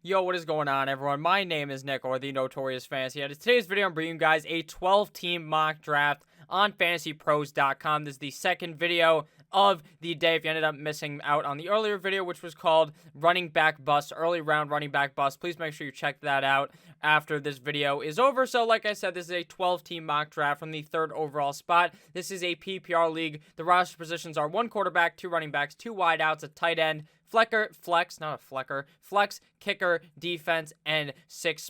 Yo, what is going on, everyone? My name is Nick, or the Notorious Fantasy. And in today's video, I'm bringing you guys a 12-team mock draft on FantasyPros.com. This is the second video of the day. If you ended up missing out on the earlier video, which was called Running Back Bust, Early Round Running Back Bust, please make sure you check that out after this video is over. So, like I said, this is a 12-team mock draft from the third overall spot. This is a PPR league. The roster positions are 1 quarterback, 2 running backs, 2 wideouts, a tight end, flex, kicker, defense, and 6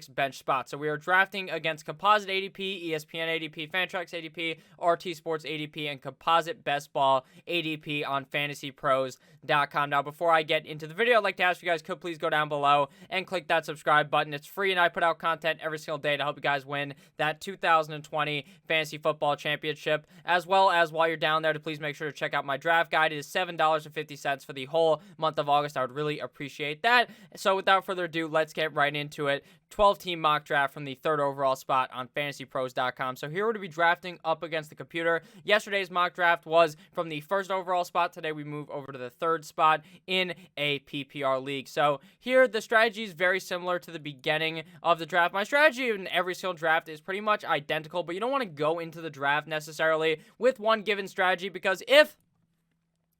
bench spots. So we are drafting against Composite ADP, ESPN ADP, Fantrax ADP, RT Sports ADP, and Composite Best Ball ADP on FantasyPros.com. Now, before I get into the video, I'd like to ask you guys, could please go down below and click that subscribe button. It's free, and I put out content every single day to help you guys win that 2020 Fantasy Football Championship, as well as while you're down there, to please make sure to check out my draft guide. It is $7.50 for the whole month of August. I would really appreciate that. So without further ado, let's get right into it. 12-team mock draft from the third overall spot on FantasyPros.com. So here we're to be drafting up against the computer. Yesterday's mock draft was from the first overall spot. Today we move over to the third spot in a PPR league. So here the strategy is very similar to the beginning of the draft. My strategy in every single draft is pretty much identical, but you don't want to go into the draft necessarily with one given strategy, because if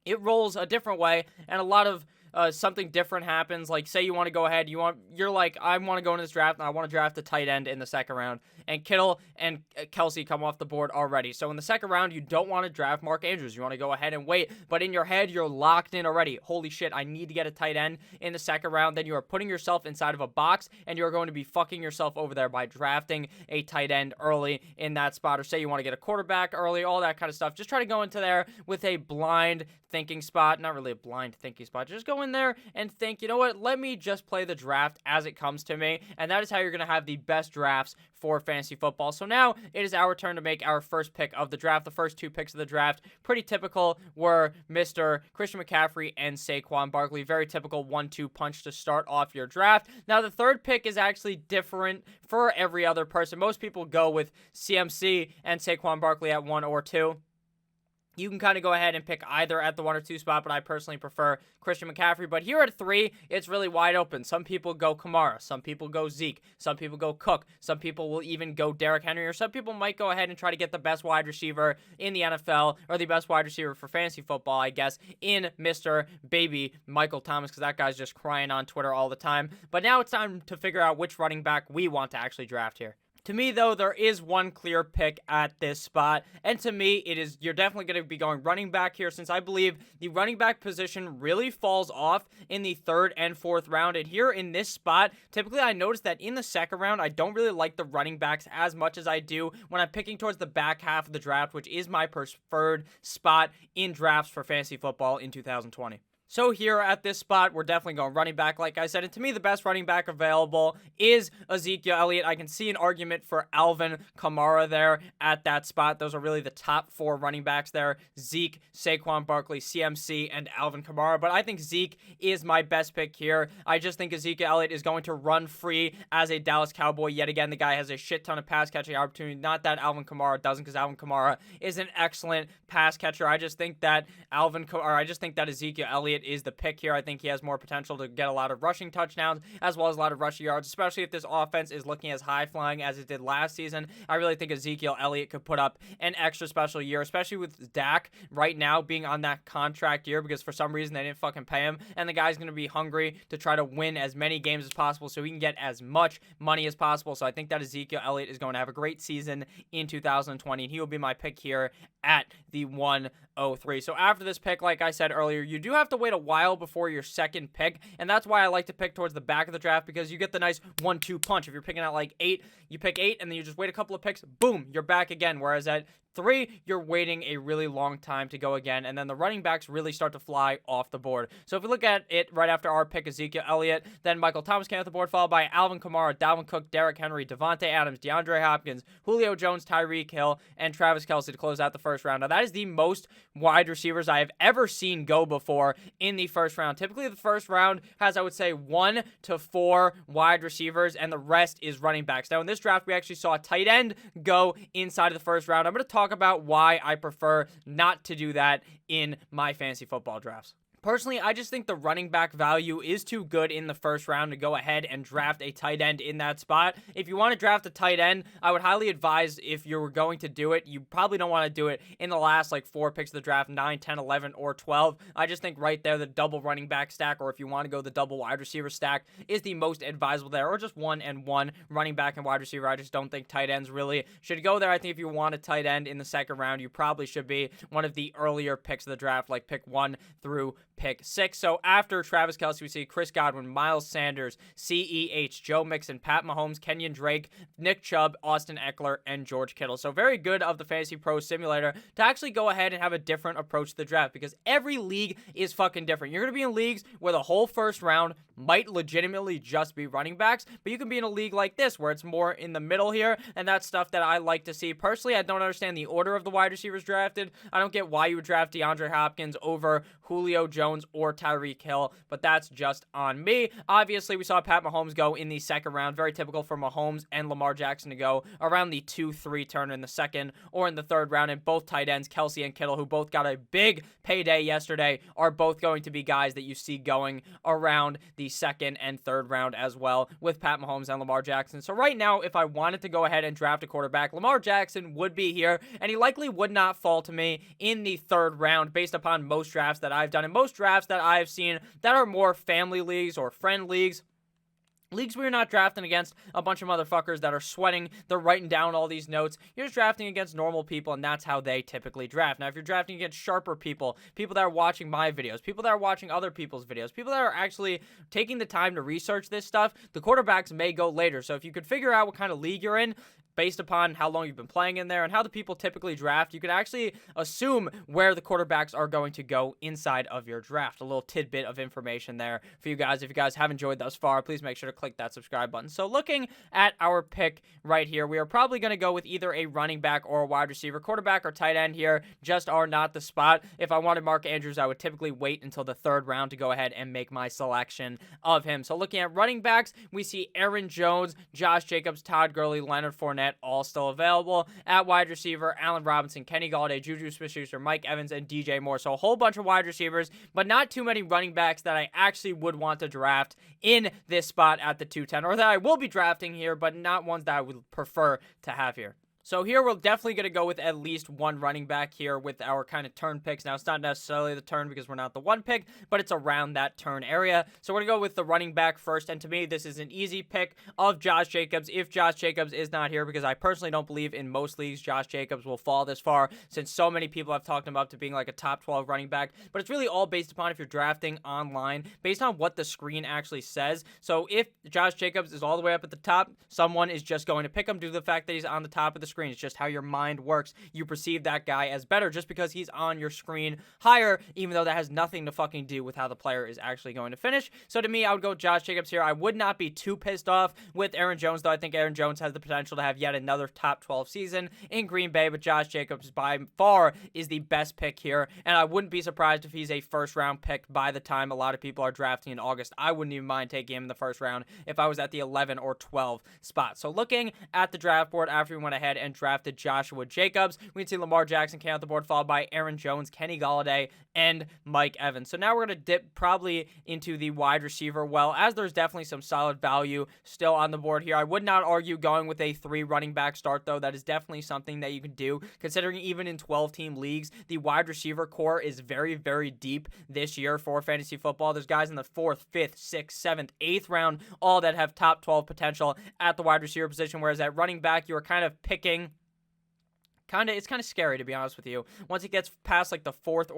it rolls a different way and a lot of something different happens, like say you want to go ahead, you're like, I want to go into this draft and I want to draft the tight end in the second round, and Kittle and Kelsey come off the board already. So in the second round, you don't want to draft Mark Andrews. You want to go ahead and wait, but in your head, you're locked in already. Holy shit, I need to get a tight end in the second round. Then you are putting yourself inside of a box, and you're going to be fucking yourself over there by drafting a tight end early in that spot. Or say you want to get a quarterback early, all that kind of stuff. Just try to go into there with a blind thinking spot. Not really a blind thinking spot. Just go in there and think, you know what, let me just play the draft as it comes to me. And that is how you're going to have the best drafts for fantasy football. So now it is our turn to make our first pick of the draft. The first 2 picks of the draft, pretty typical, were Mr. Christian McCaffrey and Saquon Barkley. Very typical 1-2 punch to start off your draft. Now the third pick is actually different for every other person. Most people go with CMC and Saquon Barkley at 1 or 2. You can kind of go ahead and pick either at the 1 or 2 spot, but I personally prefer Christian McCaffrey. But here at 3, it's really wide open. Some people go Kamara. Some people go Zeke. Some people go Cook. Some people will even go Derrick Henry. Or some people might go ahead and try to get the best wide receiver in the NFL, or the best wide receiver for fantasy football, I guess, in Mr. Baby Michael Thomas, because that guy's just crying on Twitter all the time. But now it's time to figure out which running back we want to actually draft here. To me, though, there is one clear pick at this spot, and to me, you're definitely going to be going running back here, since I believe the running back position really falls off in the 3rd and 4th round. And here in this spot, typically I notice that in the second round, I don't really like the running backs as much as I do when I'm picking towards the back half of the draft, which is my preferred spot in drafts for fantasy football in 2020. So here at this spot, we're definitely going running back, like I said. And to me, the best running back available is Ezekiel Elliott. I can see an argument for Alvin Kamara there at that spot. Those are really the top 4 running backs there: Zeke, Saquon Barkley, CMC, and Alvin Kamara. But I think Zeke is my best pick here. I just think Ezekiel Elliott is going to run free as a Dallas Cowboy. Yet again, the guy has a shit ton of pass catching opportunity. Not that Alvin Kamara doesn't, because Alvin Kamara is an excellent pass catcher. I just think that Ezekiel Elliott is the pick here. I think he has more potential to get a lot of rushing touchdowns as well as a lot of rushing yards, especially if this offense is looking as high-flying as it did last season. I really think Ezekiel Elliott could put up an extra special year, especially with Dak right now being on that contract year, because for some reason they didn't fucking pay him, and the guy's going to be hungry to try to win as many games as possible so he can get as much money as possible. So I think that Ezekiel Elliott is going to have a great season in 2020, and he will be my pick here at the 103. So after this pick, like I said earlier, you do have to wait a while before your second pick, and that's why I like to pick towards the back of the draft, because you get the nice 1-2 punch. If you're picking out like 8, you pick 8, and then you just wait a couple of picks, boom, you're back again. Whereas at 3, you're waiting a really long time to go again, and then the running backs really start to fly off the board. So if we look at it right after our pick, Ezekiel Elliott, then Michael Thomas came off the board, followed by Alvin Kamara, Dalvin Cook, Derrick Henry, Devontae Adams, DeAndre Hopkins, Julio Jones, Tyreek Hill, and Travis Kelce to close out the first round. Now, that is the most wide receivers I have ever seen go before in the first round. Typically, the first round has, I would say, 1 to 4 wide receivers, and the rest is running backs. Now, in this draft, we actually saw a tight end go inside of the first round. I'm going to talk about why I prefer not to do that in my fantasy football drafts. Personally, I just think the running back value is too good in the first round to go ahead and draft a tight end in that spot. If you want to draft a tight end, I would highly advise, if you were going to do it, you probably don't want to do it in the last like 4 picks of the draft, 9, 10, 11, or 12. I just think right there, the double running back stack, or if you want to go the double wide receiver stack, is the most advisable there, or just 1 and 1 running back and wide receiver. I just don't think tight ends really should go there. I think if you want a tight end in the second round, you probably should be one of the earlier picks of the draft, like pick 1 through pick 6. So after Travis Kelce, we see Chris Godwin, Miles Sanders, CEH, Joe Mixon, Pat Mahomes, Kenyon Drake, Nick Chubb, Austin Eckler, and George Kittle. So very good of the Fantasy Pro Simulator to actually go ahead and have a different approach to the draft, because every league is fucking different. You're going to be in leagues where the whole first round might legitimately just be running backs, but you can be in a league like this where it's more in the middle here, and that's stuff that I like to see. Personally, I don't understand the order of the wide receivers drafted. I don't get why you would draft DeAndre Hopkins over Julio Jones or Tyreek Hill, but that's just on me. Obviously, we saw Pat Mahomes go in the second round. Very typical for Mahomes and Lamar Jackson to go around the 2-3 turn in the second or in the third round, and both tight ends, Kelce and Kittle, who both got a big payday yesterday, are both going to be guys that you see going around the second and third round as well, with Pat Mahomes and Lamar Jackson. So right now, if I wanted to go ahead and draft a quarterback, Lamar Jackson would be here, and he likely would not fall to me in the third round based upon most drafts that I've done and most drafts that I've seen that are more family leagues or friend leagues. Leagues where you're not drafting against a bunch of motherfuckers that are sweating, they're writing down all these notes. You're just drafting against normal people, and that's how they typically draft. Now, if you're drafting against sharper people, people that are watching my videos, people that are watching other people's videos, people that are actually taking the time to research this stuff, the quarterbacks may go later. So if you could figure out what kind of league you're in, based upon how long you've been playing in there and how the people typically draft, you can actually assume where the quarterbacks are going to go inside of your draft. A little tidbit of information there for you guys. If you guys have enjoyed thus far, please make sure to click that subscribe button. So looking at our pick right here, we are probably going to go with either a running back or a wide receiver. Quarterback or tight end here just are not the spot. If I wanted Mark Andrews, I would typically wait until the third round to go ahead and make my selection of him. So looking at running backs, we see Aaron Jones, Josh Jacobs, Todd Gurley, Leonard Fournette, all still available. At wide receiver, Allen Robinson, Kenny Golladay, Juju Smith-Schuster, Mike Evans, and DJ Moore. So a whole bunch of wide receivers, but not too many running backs that I actually would want to draft in this spot at the 210, or that I will be drafting here, but not ones that I would prefer to have here. So here we're definitely going to go with at least one running back here with our kind of turn picks. Now, it's not necessarily the turn because we're not the one pick, but it's around that turn area. So we're going to go with the running back first. And to me, this is an easy pick of Josh Jacobs if Josh Jacobs is not here, because I personally don't believe in most leagues Josh Jacobs will fall this far, since so many people have talked him up to being like a top 12 running back. But it's really all based upon if you're drafting online, based on what the screen actually says. So if Josh Jacobs is all the way up at the top, someone is just going to pick him due to the fact that he's on the top of the screen. It's just how your mind works. You perceive that guy as better just because he's on your screen higher, even though that has nothing to fucking do with how the player is actually going to finish. So to me, I would go Josh Jacobs here. I would not be too pissed off with Aaron Jones, though. I think Aaron Jones has the potential to have yet another top 12 season in Green Bay, but Josh Jacobs by far is the best pick here, and I wouldn't be surprised if he's a first round pick by the time a lot of people are drafting in August. I wouldn't even mind taking him in the first round if I was at the 11 or 12 spot. So looking at the draft board after we went ahead and drafted Joshua Jacobs, we can see Lamar Jackson came out the board, followed by Aaron Jones, Kenny Golladay, and Mike Evans. So now we're going to dip probably into the wide receiver well, as there's definitely some solid value still on the board here. I would not argue going with a 3 running back start, though. That is definitely something that you can do, considering even in 12-team leagues, the wide receiver core is very, very deep this year for fantasy football. There's guys in the 4th, 5th, 6th, 7th, 8th round, all that have top 12 potential at the wide receiver position, whereas at running back, you are kind of picking it's kind of scary, to be honest with you. Once it gets past like the fourth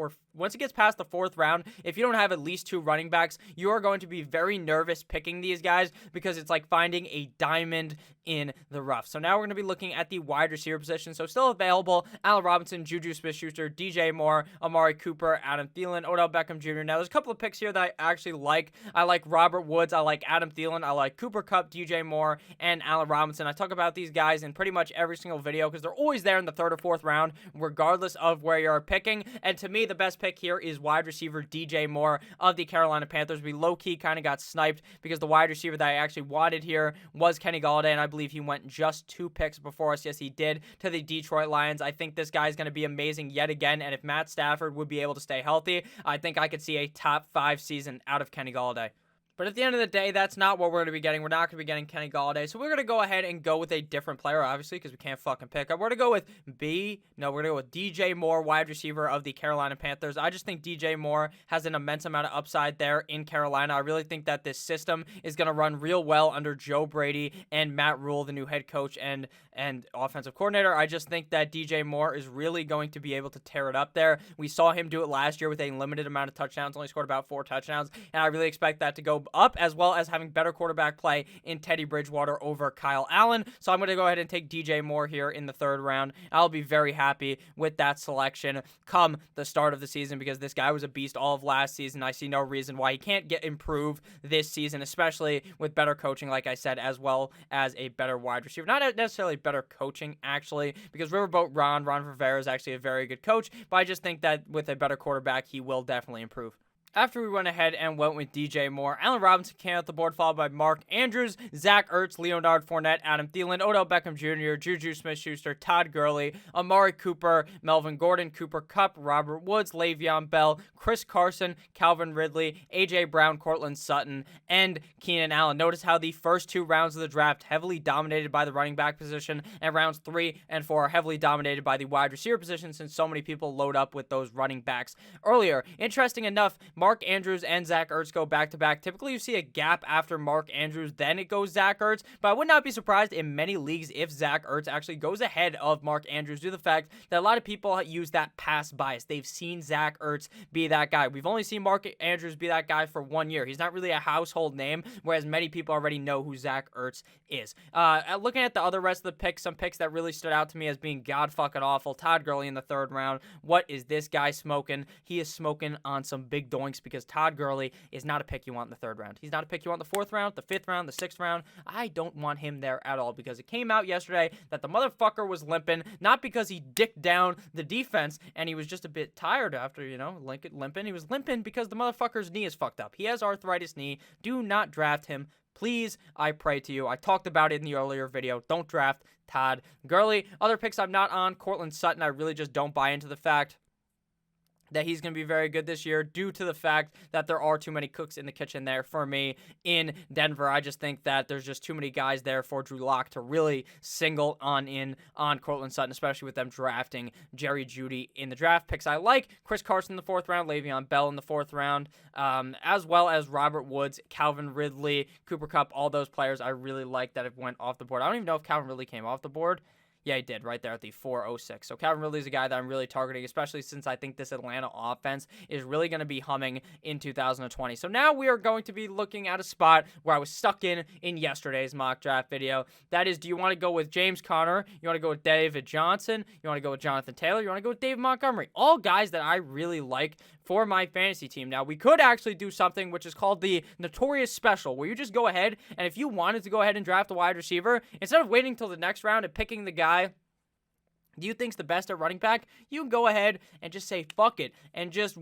round, if you don't have at least 2 running backs, you are going to be very nervous picking these guys, because it's like finding a diamond in the rough. So now we're going to be looking at the wide receiver position. So still available: Allen Robinson, Juju Smith-Schuster, DJ Moore, Amari Cooper, Adam Thielen, Odell Beckham Jr. Now there's a couple of picks here that I actually like. I like Robert Woods, I like Adam Thielen, I like Cooper Kupp, DJ Moore, and Allen Robinson. I talk about these guys in pretty much every single video because they're always there in the third third or fourth round, regardless of where you're picking. And to me, the best pick here is wide receiver DJ Moore of the Carolina Panthers. We low-key kind of got sniped because the wide receiver that I actually wanted here was Kenny Golladay, and I believe he went just 2 picks before us. Yes, he did, to the Detroit Lions. I think this guy is going to be amazing yet again, and if Matt Stafford would be able to stay healthy, I think I could see a top 5 season out of Kenny Golladay. But at the end of the day, that's not what we're going to be getting. We're not going to be getting Kenny Golladay. So we're going to go ahead and go with a different player, obviously, because we can't fucking pick. We're going to go with we're going to go with DJ Moore, wide receiver of the Carolina Panthers. I just think DJ Moore has an immense amount of upside there in Carolina. I really think that this system is going to run real well under Joe Brady and Matt Rule, the new head coach and offensive coordinator. I just think that DJ Moore is really going to be able to tear it up there. We saw him do it last year with a limited amount of touchdowns, only scored about 4 touchdowns, and I really expect that to go up, as well as having better quarterback play in Teddy Bridgewater over Kyle Allen. So I'm going to go ahead and take DJ Moore here in the 3rd round. I'll be very happy with that selection come the start of the season, because this guy was a beast all of last season. I see no reason why he can't improve this season, especially with better coaching, like I said, as well as a better wide receiver. Not necessarily better coaching, actually, because Riverboat Ron Rivera is actually a very good coach, but I just think that with a better quarterback, he will definitely improve. After we went ahead and went with DJ Moore, Allen Robinson came out the board, followed by Mark Andrews, Zach Ertz, Leonard Fournette, Adam Thielen, Odell Beckham Jr., Juju Smith-Schuster, Todd Gurley, Amari Cooper, Melvin Gordon, Cooper Kupp, Robert Woods, Le'Veon Bell, Chris Carson, Calvin Ridley, A.J. Brown, Cortland Sutton, and Keenan Allen. Notice how the first 2 rounds of the draft heavily dominated by the running back position, and rounds 3 and 4 are heavily dominated by the wide receiver position, since so many people load up with those running backs earlier. Interesting enough, Mark Andrews and Zach Ertz go back-to-back. Typically, you see a gap after Mark Andrews, then it goes Zach Ertz, but I would not be surprised in many leagues if Zach Ertz actually goes ahead of Mark Andrews due to the fact that a lot of people use that pass bias. They've seen Zach Ertz be that guy. We've only seen Mark Andrews be that guy for 1 year. He's not really a household name, whereas many people already know who Zach Ertz is. Looking at the other rest of the picks, some picks that really stood out to me as being god-fucking awful. Todd Gurley in the 3rd round. What is this guy smoking? He is smoking on some big doinks, because Todd Gurley is not a pick you want in the 3rd round. He's not a pick you want in the 4th round, the 5th round, the 6th round. I don't want him there at all, because it came out yesterday that the motherfucker was limping, not because he dicked down the defense and he was just a bit tired after, limping. He was limping because the motherfucker's knee is fucked up. He has arthritis knee. Do not draft him. Please, I pray to you. I talked about it in the earlier video. Don't draft Todd Gurley. Other picks I'm not on. Cortland Sutton, I really just don't buy into the fact that he's going to be very good this year due to the fact that there are too many cooks in the kitchen there for me in Denver. I just think that there's just too many guys there for Drew Lock to really single in on Cortland Sutton, especially with them drafting Jerry Jeudy in the draft. Picks I like: Chris Carson in the 4th round, Le'Veon Bell in the 4th round, as well as Robert Woods, Calvin Ridley, Cooper Kupp. All those players I really like that have went off the board. I don't even know if Calvin Ridley came off the board. Yeah, he did right there at the 406. So Calvin Ridley's a guy that I'm really targeting, especially since I think this Atlanta offense is really going to be humming in 2020. So now we are going to be looking at a spot where I was stuck in yesterday's mock draft video. That is, do you want to go with James Conner? You want to go with David Johnson? You want to go with Jonathan Taylor? You want to go with David Montgomery? All guys that I really like for my fantasy team. Now, we could actually do something which is called the Notorious Special, where you just go ahead, and if you wanted to go ahead and draft a wide receiver, instead of waiting till the next round and picking the guy do you think's the best at running back, you can go ahead and just say fuck it and just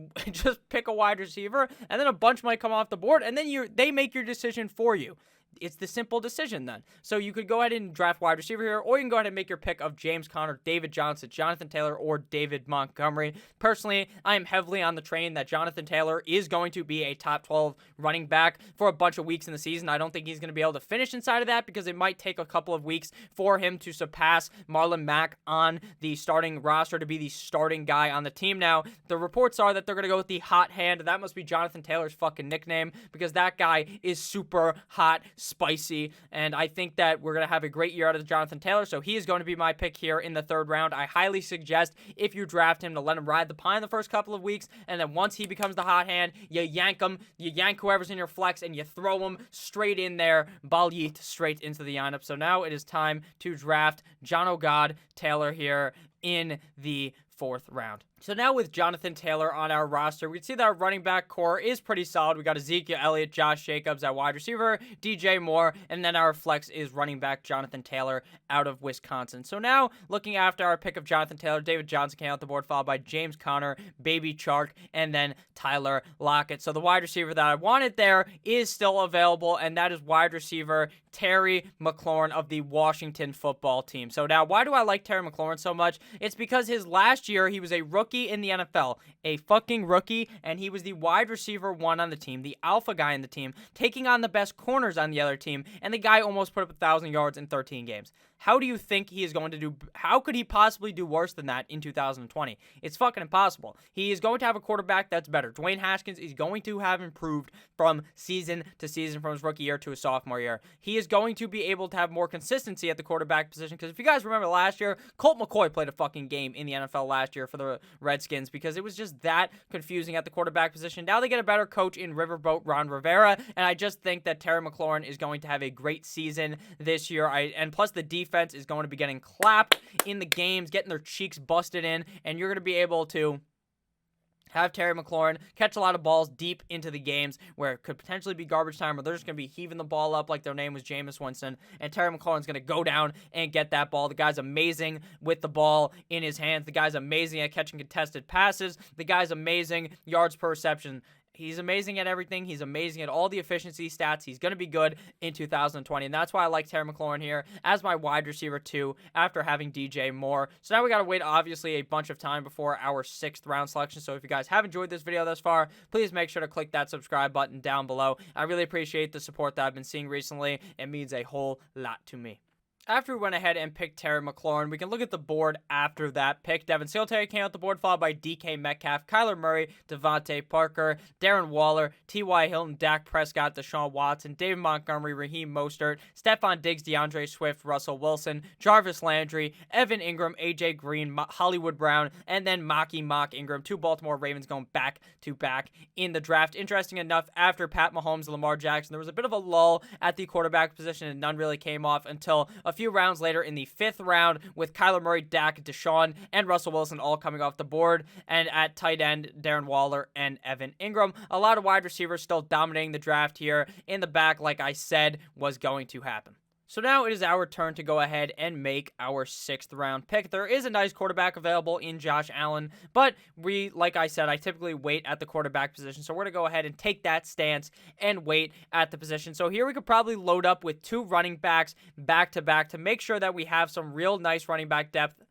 pick a wide receiver, and then a bunch might come off the board, and then they make your decision for you. It's the simple decision then. So you could go ahead and draft wide receiver here, or you can go ahead and make your pick of James Conner, David Johnson, Jonathan Taylor, or David Montgomery. Personally, I am heavily on the train that Jonathan Taylor is going to be a top 12 running back for a bunch of weeks in the season. I don't think he's going to be able to finish inside of that because it might take a couple of weeks for him to surpass Marlon Mack on the starting roster to be the starting guy on the team. Now, the reports are that they're going to go with the hot hand. That must be Jonathan Taylor's fucking nickname because that guy is super hot, spicy, and I think that we're going to have a great year out of Jonathan Taylor, so he is going to be my pick here in the third round. I highly suggest if you draft him to let him ride the pine the first couple of weeks, and then once he becomes the hot hand, you yank him, you yank whoever's in your flex, and you throw him straight in there, ball yeet straight into the lineup. So now it is time to draft John O'God Taylor here in the 4th round. So now with Jonathan Taylor on our roster, we can see that our running back core is pretty solid. We got Ezekiel Elliott, Josh Jacobs at wide receiver, DJ Moore, and then our flex is running back Jonathan Taylor out of Wisconsin. So now looking after our pick of Jonathan Taylor, David Johnson came out the board, followed by James Conner, Baby Chark, and then Tyler Lockett. So the wide receiver that I wanted there is still available, and that is wide receiver Terry McLaurin of the Washington football team. So now, why do I like Terry McLaurin so much? It's because his last year, he was a rookie in the NFL, a fucking rookie, and he was the wide receiver 1 on the team, the alpha guy in the team, taking on the best corners on the other team, and the guy almost put up 1,000 yards in 13 games. How do you think he is going to do? How could he possibly do worse than that in 2020? It's fucking impossible. He is going to have a quarterback that's better. Dwayne Haskins is going to have improved from season to season, from his rookie year to his sophomore year. He is going to be able to have more consistency at the quarterback position, because if you guys remember last year, Colt McCoy played a fucking game in the NFL last year for the Redskins because it was just that confusing at the quarterback position. Now they get a better coach in Riverboat Ron Rivera, and I just think that Terry McLaurin is going to have a great season this year. And plus the defense is going to be getting clapped in the games, getting their cheeks busted in, and you're going to be able to have Terry McLaurin catch a lot of balls deep into the games where it could potentially be garbage time, or they're just going to be heaving the ball up like their name was Jameis Winston, and Terry McLaurin's going to go down and get that ball. The guy's amazing with the ball in his hands. The guy's amazing at catching contested passes. The guy's amazing yards per reception. He's amazing at everything. He's amazing at all the efficiency stats. He's going to be good in 2020, and that's why I like Terry McLaurin here as my wide receiver 2 after having DJ Moore. So now we got to wait, obviously, a bunch of time before our 6th round selection. So if you guys have enjoyed this video thus far, please make sure to click that subscribe button down below. I really appreciate the support that I've been seeing recently. It means a whole lot to me. After we went ahead and picked Terry McLaurin, we can look at the board after that pick. Devin Singletary came out the board, followed by DK Metcalf, Kyler Murray, Devontae Parker, Darren Waller, T.Y. Hilton, Dak Prescott, Deshaun Watson, David Montgomery, Raheem Mostert, Stephon Diggs, DeAndre Swift, Russell Wilson, Jarvis Landry, Evan Ingram, A.J. Green, Hollywood Brown, and then Mock Ingram. 2 Baltimore Ravens going back-to-back in the draft. Interesting enough, after Pat Mahomes and Lamar Jackson, there was a bit of a lull at the quarterback position, and none really came off until a few rounds later in the 5th round, with Kyler Murray, Dak, Deshaun, and Russell Wilson all coming off the board. And at tight end, Darren Waller and Evan Ingram. A lot of wide receivers still dominating the draft here in the back, like I said was going to happen. So now it is our turn to go ahead and make our 6th round pick. There is a nice quarterback available in Josh Allen, but like I said, I typically wait at the quarterback position. So we're going to go ahead and take that stance and wait at the position. So here we could probably load up with 2 running backs back to back to make sure that we have some real nice running back depth.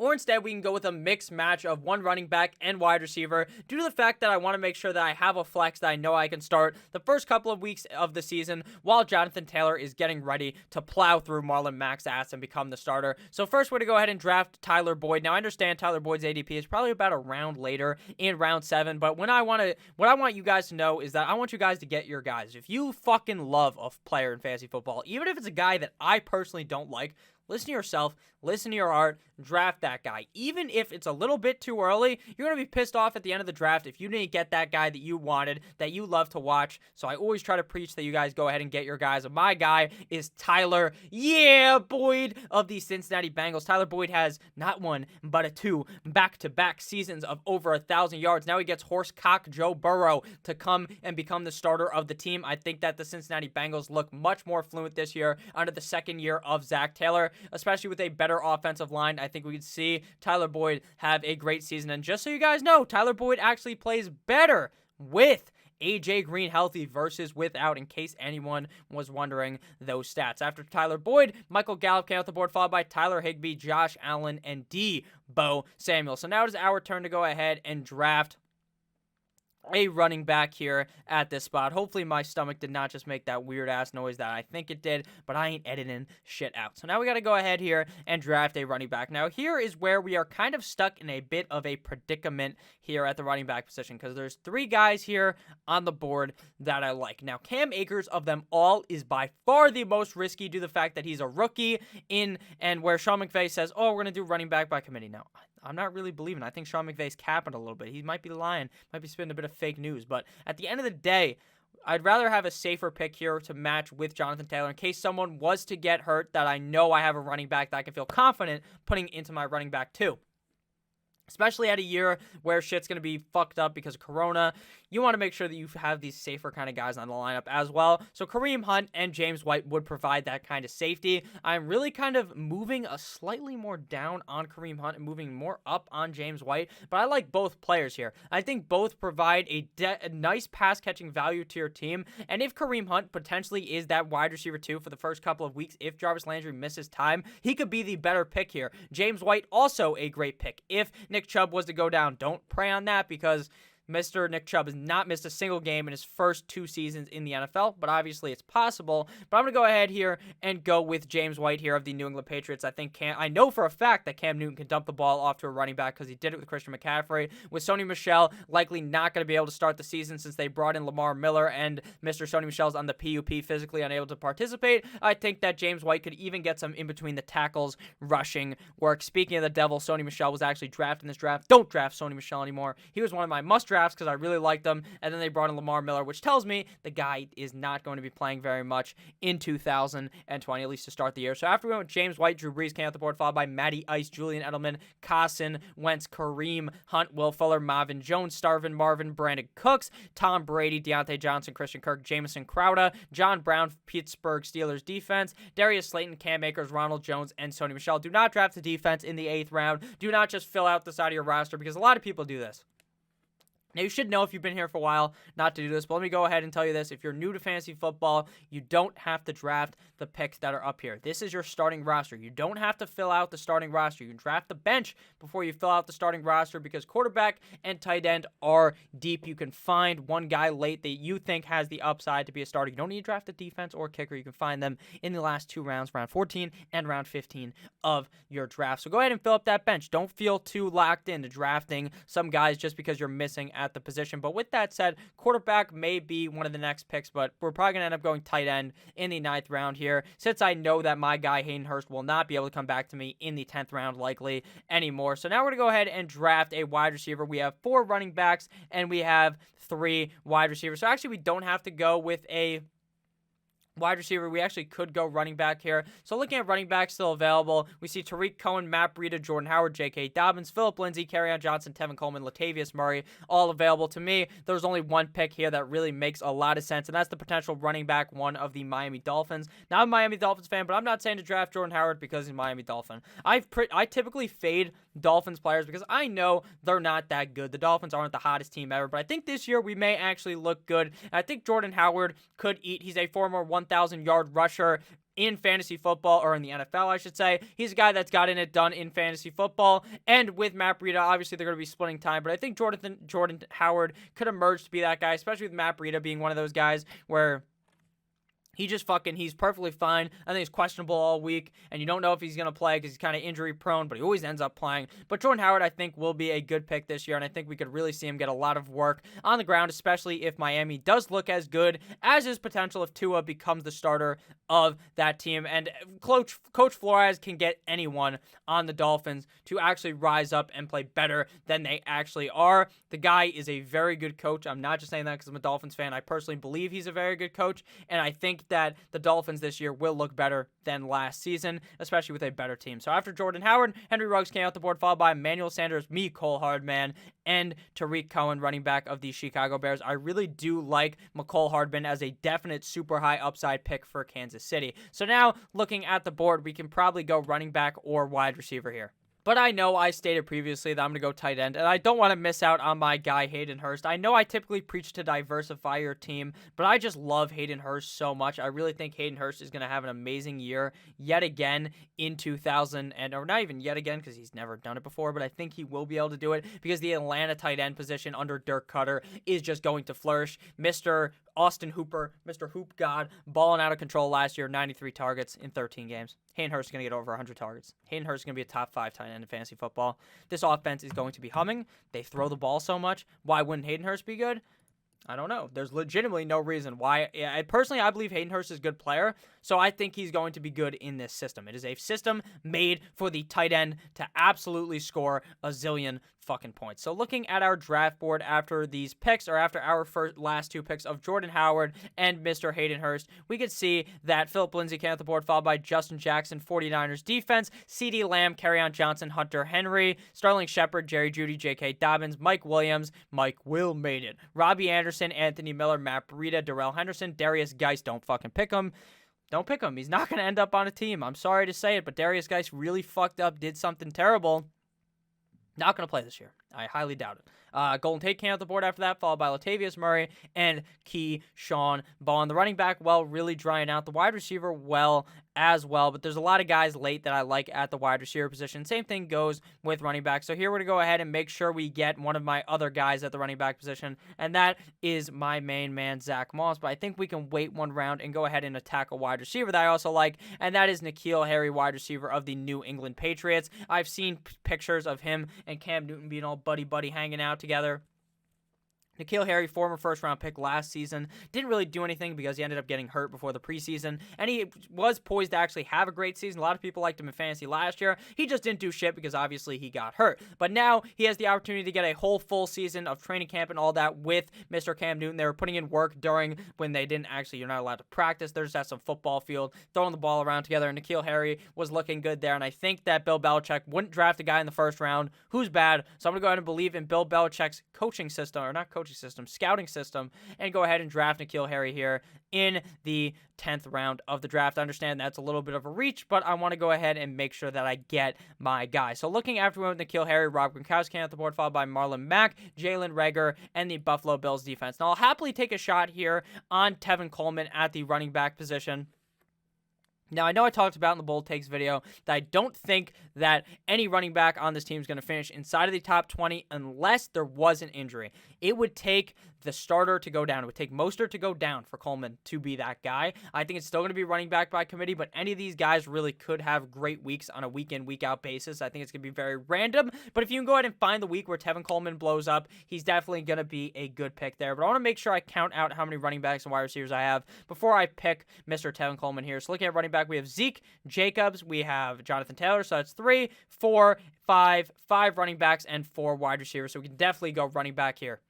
Or instead, we can go with a mixed match of 1 running back and wide receiver, due to the fact that I want to make sure that I have a flex that I know I can start the first couple of weeks of the season while Jonathan Taylor is getting ready to plow through Marlon Mack's ass and become the starter. So first, we're going to go ahead and draft Tyler Boyd. Now, I understand Tyler Boyd's ADP is probably about a round later in round 7, but what I want you guys to know is that I want you guys to get your guys. If you fucking love a player in fantasy football, even if it's a guy that I personally don't like, listen to yourself, listen to your heart, draft that guy. Even if it's a little bit too early, you're going to be pissed off at the end of the draft if you didn't get that guy that you wanted, that you love to watch. So I always try to preach that you guys go ahead and get your guys. And my guy is Tyler, Boyd of the Cincinnati Bengals. Tyler Boyd has not 1, but 2 back-to-back seasons of over 1,000 yards. Now he gets horsecock Joe Burrow to come and become the starter of the team. I think that the Cincinnati Bengals look much more fluent this year under the 2nd year of Zach Taylor, especially with a better offensive line. I think we could see Tyler Boyd have a great season. And just so you guys know, Tyler Boyd actually plays better with A.J. Green healthy versus without, in case anyone was wondering those stats. After Tyler Boyd, Michael Gallup came off the board, followed by Tyler Higbee, Josh Allen, and Deebo Samuel. So now it is our turn to go ahead and draft a running back here at this spot. Hopefully my stomach did not just make that weird ass noise that I think it did, but I ain't editing shit out. So now we got to go ahead here and draft a running back. Now here is where we are kind of stuck in a bit of a predicament here at the running back position, because there's 3 guys here on the board that I like. Now Cam Akers of them all is by far the most risky due to the fact that he's a rookie and where Sean McVay says, oh, we're going to do running back by committee. Now I'm not really believing. I think Sean McVay's capping a little bit. He might be lying, might be spinning a bit of fake news. But at the end of the day, I'd rather have a safer pick here to match with Jonathan Taylor in case someone was to get hurt, that I know I have a running back that I can feel confident putting into my running back 2. especially at a year where shit's going to be fucked up because of Corona. You want to make sure that you have these safer kind of guys on the lineup as well. So Kareem Hunt and James White would provide that kind of safety. I'm really kind of moving a slightly more down on Kareem Hunt and moving more up on James White, but I like both players here. I think both provide a nice pass-catching value to your team, and if Kareem Hunt potentially is that wide receiver 2 for the first couple of weeks, if Jarvis Landry misses time, he could be the better pick here. James White, also a great pick. If Nick Chubb was to go down, don't prey on that because Mr. Nick Chubb has not missed a single game in his first 2 seasons in the NFL, but obviously it's possible. But I'm going to go ahead here and go with James White here of the New England Patriots. I know for a fact that Cam Newton can dump the ball off to a running back because he did it with Christian McCaffrey. With Sony Michel likely not going to be able to start the season since they brought in Lamar Miller and Mr. Sony Michel's on the PUP, physically unable to participate. I think that James White could even get some in between the tackles rushing work. Speaking of the devil, Sony Michel was actually drafted in this draft. Don't draft Sony Michel anymore. He was one of my must drafts because I really liked him, and then they brought in Lamar Miller, which tells me the guy is not going to be playing very much in 2020, at least to start the year. So after we went with James White, Drew Brees came out the board, followed by Matty Ice, Julian Edelman, Carson Wentz, Kareem Hunt, Will Fuller, Marvin Jones, Starvin Marvin, Brandon Cooks, Tom Brady, Deontay Johnson, Christian Kirk, Jamison Crowder, John Brown, Pittsburgh Steelers defense, Darius Slayton, Cam Akers, Ronald Jones, and Sony Michel. Do not draft the defense in the 8th round. Do not just fill out the side of your roster because a lot of people do this. Now, you should know if you've been here for a while not to do this, but let me go ahead and tell you this. If you're new to fantasy football, you don't have to draft the picks that are up here. This is your starting roster. You don't have to fill out the starting roster. You can draft the bench before you fill out the starting roster because quarterback and tight end are deep. You can find one guy late that you think has the upside to be a starter. You don't need to draft a defense or kicker. You can find them in the last 2 rounds, round 14 and round 15 of your draft. So go ahead and fill up that bench. Don't feel too locked into drafting some guys just because you're missing at the position. But with that said, quarterback may be one of the next picks, but we're probably going to end up going tight end in the 9th round here, since I know that my guy Hayden Hurst will not be able to come back to me in the 10th round likely anymore. So now we're going to go ahead and draft a wide receiver. We have 4 running backs and we have 3 wide receivers. So actually we don't have to go with a wide receiver. We actually could go running back here. So looking at running backs still available, we see Tariq Cohen, Matt Breida, Jordan Howard, J.K. Dobbins, Phillip Lindsay, Kerryon Johnson, Tevin Coleman, Latavius Murray, all available to me. There's only one pick here that really makes a lot of sense, and that's the potential running back 1 of the Miami Dolphins. Now, I'm a Miami Dolphins fan, but I'm not saying to draft Jordan Howard because he's a Miami Dolphin. I typically fade Dolphins players because I know they're not that good. The Dolphins aren't the hottest team ever, but I think this year we may actually look good. And I think Jordan Howard could eat. He's a former 1,000-yard rusher in fantasy football, or in the NFL, I should say. He's a guy that's gotten it done in fantasy football. And with Matt Breida, obviously they're going to be splitting time, but I think Jordan Howard could emerge to be that guy, especially with Matt Breida being one of those guys where he's perfectly fine. I think he's questionable all week, and you don't know if he's going to play because he's kind of injury prone, but he always ends up playing. But Jordan Howard, I think, will be a good pick this year, and I think we could really see him get a lot of work on the ground, especially if Miami does look as good as his potential if Tua becomes the starter of that team. And Coach Flores can get anyone on the Dolphins to actually rise up and play better than they actually are. The guy is a very good coach. I'm not just saying that because I'm a Dolphins fan. I personally believe he's a very good coach, and I think that the Dolphins this year will look better than last season, especially with a better team. So after Jordan Howard, Henry Ruggs came out the board, followed by Emmanuel Sanders, Mecole Hardman, and Tariq Cohen, running back of the Chicago Bears. I really do like Mecole Hardman as a definite super high upside pick for Kansas City. So now, looking at the board, we can probably go running back or wide receiver here. But I know I stated previously that I'm going to go tight end, and I don't want to miss out on my guy Hayden Hurst. I know I typically preach to diversify your team, but I just love Hayden Hurst so much. I really think Hayden Hurst is going to have an amazing year yet again in 2000, or not even yet again because he's never done it before, but I think he will be able to do it because the Atlanta tight end position under Dirk Cutter is just going to flourish. Mr. Austin Hooper, Mr. Hoop God, balling out of control last year, 93 targets in 13 games. Hayden Hurst is going to get over 100 targets. Hayden Hurst is going to be a top 5 tight end in fantasy football. This offense is going to be humming. They throw the ball so much. Why wouldn't Hayden Hurst be good? I don't know. There's legitimately no reason why. I believe Hayden Hurst is a good player, so I think he's going to be good in this system. It is a system made for the tight end to absolutely score a zillion fucking points. So looking at our draft board after these picks, or after our last 2 picks of Jordan Howard and Mr. Hayden Hurst, we could see that Philip Lindsay came off the board, followed by Justin Jackson, 49ers defense, CeeDee Lamb, Kerryon Johnson, Hunter Henry, Sterling Shepard, Jerry Jeudy, J.K. Dobbins, Mike Williams, Mike Will made it, Robbie Anderson, Anthony Miller, Matt Breida, Darrell Henderson, Darius Geis. Don't fucking pick him. Don't pick him. He's not going to end up on a team. I'm sorry to say it, but Darius Geis really fucked up, did something terrible. Not going to play this year. I highly doubt it. Golden Tate came off the board after that, followed by Latavius Murray and Keyshawn Vaughn. The running back, well, really drying out. The wide receiver, well, as well. But there's a lot of guys late that I like at the wide receiver position. Same thing goes with running back. So here we're going to go ahead and make sure we get one of my other guys at the running back position, and that is my main man, Zach Moss. But I think we can wait 1 round and go ahead and attack a wide receiver that I also like, and that is Nikhil Harry, wide receiver of the New England Patriots. I've seen pictures of him and Cam Newton being all buddy-buddy hanging out together. Nikhil Harry, former first-round pick last season, didn't really do anything because he ended up getting hurt before the preseason, and he was poised to actually have a great season. A lot of people liked him in fantasy last year. He just didn't do shit because obviously he got hurt. But now he has the opportunity to get a whole full season of training camp and all that with Mr. Cam Newton. They were putting in work during when they didn't actually, you're not allowed to practice. They're just at some football field, throwing the ball around together, and Nikhil Harry was looking good there, and I think that Bill Belichick wouldn't draft a guy in the first round who's bad, so I'm going to go ahead and believe in Bill Belichick's coaching system, or not coaching system, scouting system, and go ahead and draft Nikhil Harry here in the 10th round of the draft. I understand that's a little bit of a reach, but I want to go ahead and make sure that I get my guy. So looking after we went with Nikhil Harry, Rob Gronkowski came off the board, followed by Marlon Mack, Jalen Reagor, and the Buffalo Bills defense. Now I'll happily take a shot here on Tevin Coleman at the running back position. Now, I know I talked about in the Bold Takes video that I don't think that any running back on this team is going to finish inside of the top 20 unless there was an injury. It would take the starter to go down. It would take Mostert to go down for Coleman to be that guy. I think it's still going to be running back by committee, but any of these guys really could have great weeks on a week-in, week-out basis. I think it's going to be very random, but if you can go ahead and find the week where Tevin Coleman blows up, he's definitely going to be a good pick there. But I want to make sure I count out how many running backs and wide receivers I have before I pick Mr. Tevin Coleman here. So looking at running back, we have Zeke Jacobs, we have Jonathan Taylor, so that's 3, 4, 5 running backs and 4 wide receivers, so we can definitely go running back here.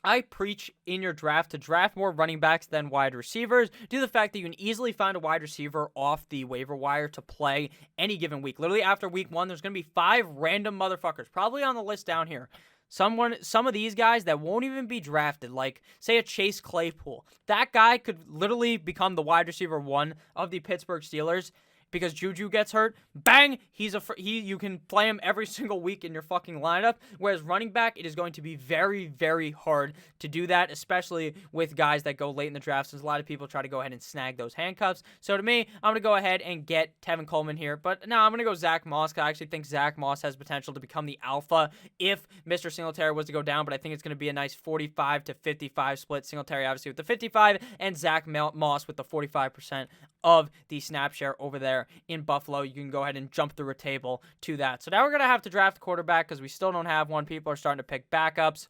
I preach in your draft to draft more running backs than wide receivers due to the fact that you can easily find a wide receiver off the waiver wire to play any given week. Literally after week 1, there's going to be 5 random motherfuckers probably on the list down here. Some of these guys that won't even be drafted, like, say, a Chase Claypool. That guy could literally become the wide receiver 1 of the Pittsburgh Steelers because Juju gets hurt. Bang! You can play him every single week in your fucking lineup. Whereas running back, it is going to be very, very hard to do that, especially with guys that go late in the draft, since a lot of people try to go ahead and snag those handcuffs. So to me, I'm going to go ahead and get Tevin Coleman here. But no, I'm going to go Zach Moss, because I actually think Zach Moss has potential to become the alpha if Mr. Singletary was to go down. But I think it's going to be a nice 45 to 55 split. Singletary obviously with the 55 and Zach Moss with the 45% of the snap share over there in Buffalo. You can go ahead and jump through a table to that. So now we're going to have to draft a quarterback because we still don't have one. People are starting to pick backups.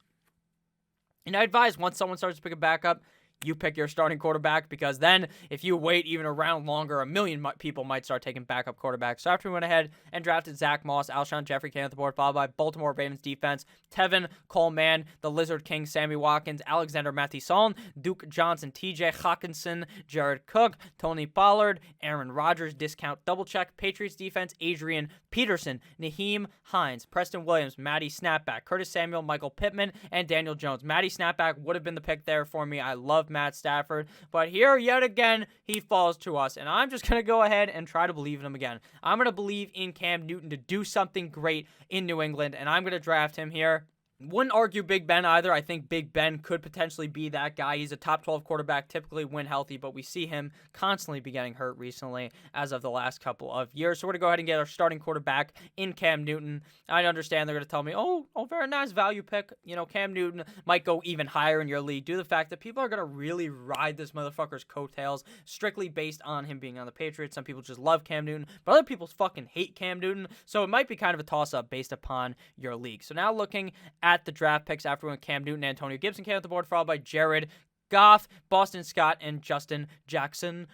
And I advise once someone starts to pick a backup, you pick your starting quarterback, because then if you wait even a round longer, a million people might start taking backup quarterbacks. So after we went ahead and drafted Zach Moss, Alshon Jeffrey came off the board, followed by Baltimore Ravens defense, Tevin Coleman, the Lizard King, Sammy Watkins, Alexander Mattison, Duke Johnson, TJ Hawkinson, Jared Cook, Tony Pollard, Aaron Rodgers, discount double check, Patriots defense, Adrian Peterson, Naheem Hines, Preston Williams, Matty Snapback, Curtis Samuel, Michael Pittman, and Daniel Jones. Matty Snapback would have been the pick there for me. I love Matt Stafford, but here yet again he falls to us, and I'm just gonna go ahead and try to believe in him again. I'm gonna believe in Cam Newton to do something great in New England, and I'm gonna draft him here. Wouldn't argue Big Ben either. I think Big Ben could potentially be that guy. He's a top 12 quarterback, typically when healthy, but we see him constantly be getting hurt recently as of the last couple of years. So we're going to go ahead and get our starting quarterback in Cam Newton. I understand they're going to tell me, oh, very nice value pick. You know, Cam Newton might go even higher in your league due to the fact that people are going to really ride this motherfucker's coattails strictly based on him being on the Patriots. Some people just love Cam Newton, but other people fucking hate Cam Newton. So it might be kind of a toss-up based upon your league. So now looking at the draft picks after we went Cam Newton, Antonio Gibson came off the board, followed by Jared Goff, Boston Scott, and Justin Jackson.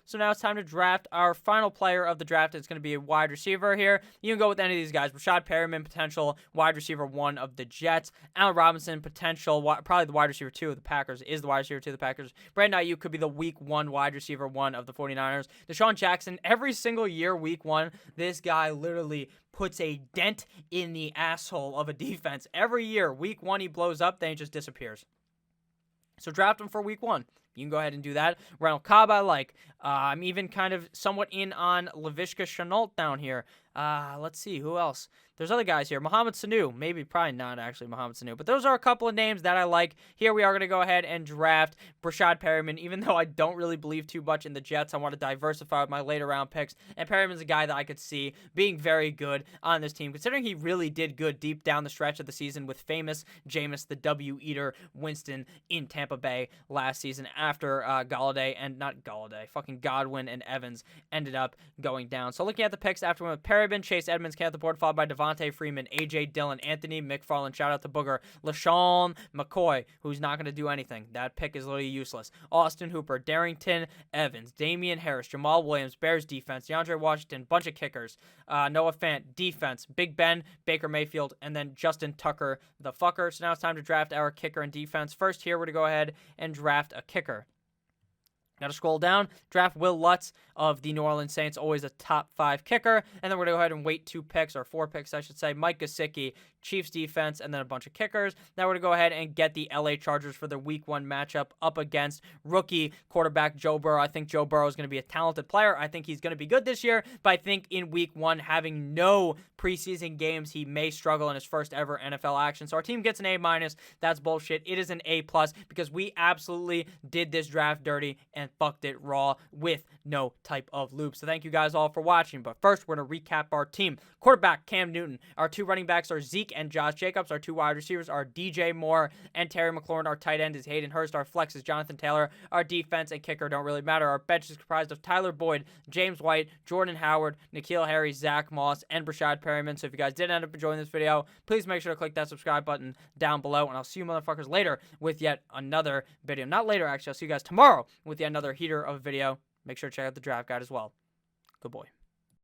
So now it's time to draft our final player of the draft. It's going to be a wide receiver here. You can go with any of these guys. Rashad Perriman, potential wide receiver 1 of the Jets. Allen Robinson, potential, probably the wide receiver 2 of the Packers, is the wide receiver 2 of the Packers. Brandon Ayuk could be the week 1 wide receiver 1 of the 49ers. Deshaun Jackson, every single year, week 1, this guy literally puts a dent in the asshole of a defense. Every year, week 1, he blows up, then he just disappears. So draft him for week 1. You can go ahead and do that. Randall Cobb, I like. I'm even kind of somewhat in on Laviska Shenault down here. Let's see, who else? There's other guys here. Mohamed Sanu. Maybe, probably not actually Mohamed Sanu. But those are a couple of names that I like. Here we are going to go ahead and draft Rashad Perriman. Even though I don't really believe too much in the Jets, I want to diversify with my later round picks. And Perriman's a guy that I could see being very good on this team, considering he really did good deep down the stretch of the season with famous Jameis the W-Eater Winston in Tampa Bay last season after Godwin and Evans ended up going down. So looking at the picks after with Perriman, Chase Edmonds came at the board, followed by Devontae Freeman, A.J. Dillon, Anthony McFarland, shout out to Booger, LaShawn McCoy, who's not going to do anything. That pick is literally useless. Austin Hooper, Darrington Evans, Damian Harris, Jamal Williams, Bears defense, DeAndre Washington, bunch of kickers, Noah Fant, defense, Big Ben, Baker Mayfield, and then Justin Tucker, the fucker. So now it's time to draft our kicker and defense. First here, we're going to go ahead and draft a kicker. Got to scroll down, draft Will Lutz of the New Orleans Saints, always a top 5 kicker. And then we're going to go ahead and wait 2 picks, or 4 picks, I should say. Mike Gesicki, Chiefs defense, and then a bunch of kickers. Now we're going to go ahead and get the LA Chargers for their week 1 matchup up against rookie quarterback Joe Burrow. I think Joe Burrow is going to be a talented player. I think he's going to be good this year, but I think in week 1, having no preseason games, he may struggle in his first ever NFL action. So our team gets an A-. That's bullshit. It is an A+ because we absolutely did this draft dirty and fucked it raw with no type of loop. So thank you guys all for watching. But first, we're going to recap our team. Quarterback, Cam Newton. Our 2 running backs are Zeke and Josh Jacobs. Our 2 wide receivers are DJ Moore and Terry McLaurin. Our tight end is Hayden Hurst. Our flex is Jonathan Taylor. Our defense and kicker don't really matter. Our bench is comprised of Tyler Boyd, James White, Jordan Howard, Nikhil Harry, Zach Moss, and Rashad Perriman. So if you guys did end up enjoying this video, please make sure to click that subscribe button down below. And I'll see you motherfuckers later with yet another video. Not later, actually. I'll see you guys tomorrow with yet another heater of a video. Make sure to check out the draft guide as well. Good boy.